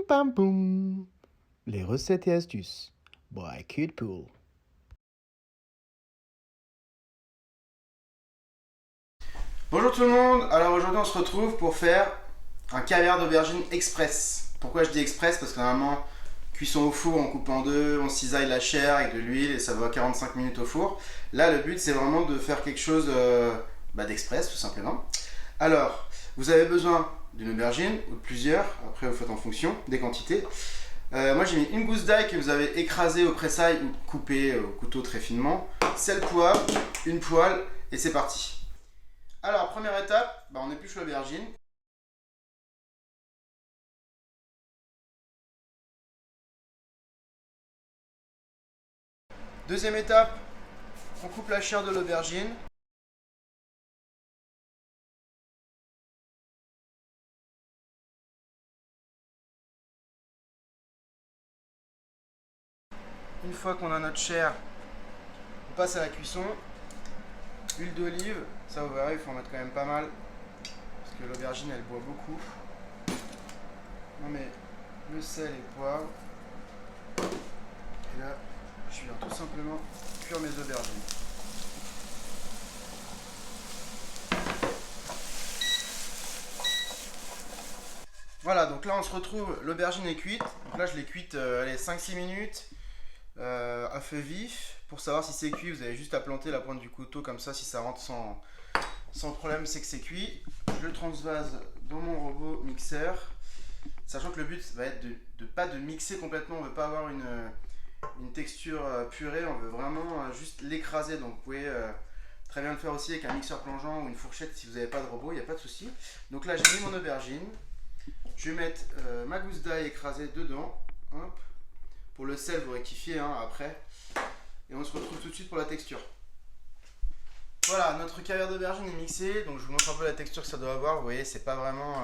Bim bam boum. Les recettes et astuces. By Kid Pool. Bonjour tout le monde, alors aujourd'hui on se retrouve pour faire un caviar d'aubergine express. Pourquoi je dis express? Parce que normalement, cuisson au four, on coupe en deux, on cisaille la chair avec de l'huile et ça va 45 minutes au four. Là le but c'est vraiment de faire quelque chose d'express tout simplement. Alors, vous avez besoin d'une aubergine ou de plusieurs, après vous faites en fonction des quantités. Moi j'ai mis une gousse d'ail que vous avez écrasée au pressail ou coupée au couteau très finement, sel, poivre, une poêle et c'est parti. Alors, première étape, on épluche l'aubergine. Deuxième étape, on coupe la chair de l'aubergine. Une fois qu'on a notre chair, on passe à la cuisson. Huile d'olive, ça vous verrez, il faut en mettre quand même pas mal. Parce que l'aubergine, elle boit beaucoup. On met le sel et le poivre. Et là, je viens tout simplement cuire mes aubergines. Voilà, donc là on se retrouve, l'aubergine est cuite. Donc là je l'ai cuite 5-6 minutes à feu vif. Pour savoir si c'est cuit, vous avez juste à planter la pointe du couteau comme ça, si ça rentre sans problème, c'est que c'est cuit. Je le transvase dans mon robot mixeur. Sachant que le but va être de pas de mixer complètement, on ne veut pas avoir une texture purée, on veut vraiment juste l'écraser. Donc vous pouvez très bien le faire aussi avec un mixeur plongeant ou une fourchette si vous n'avez pas de robot, il n'y a pas de souci. Donc là j'ai mis mon aubergine. Je vais mettre ma gousse d'ail écrasée dedans. Hop. Pour le sel, vous rectifiez après. Et on se retrouve tout de suite pour la texture. Voilà, notre caviar d'aubergine est mixé. Donc je vous montre un peu la texture que ça doit avoir. Vous voyez, c'est pas vraiment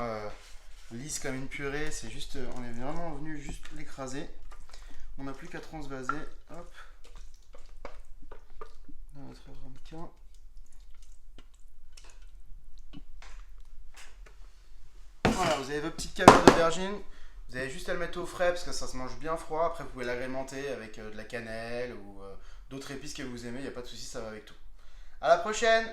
lisse comme une purée. C'est juste, on est vraiment venu juste l'écraser. On n'a plus qu'à transvaser. Hop. Dans notre ramequin. Voilà, vous avez votre petite caviar d'aubergine. Vous avez juste à le mettre au frais parce que ça se mange bien froid. Après, vous pouvez l'agrémenter avec de la cannelle ou d'autres épices que vous aimez. Il n'y a pas de souci, ça va avec tout. À la prochaine!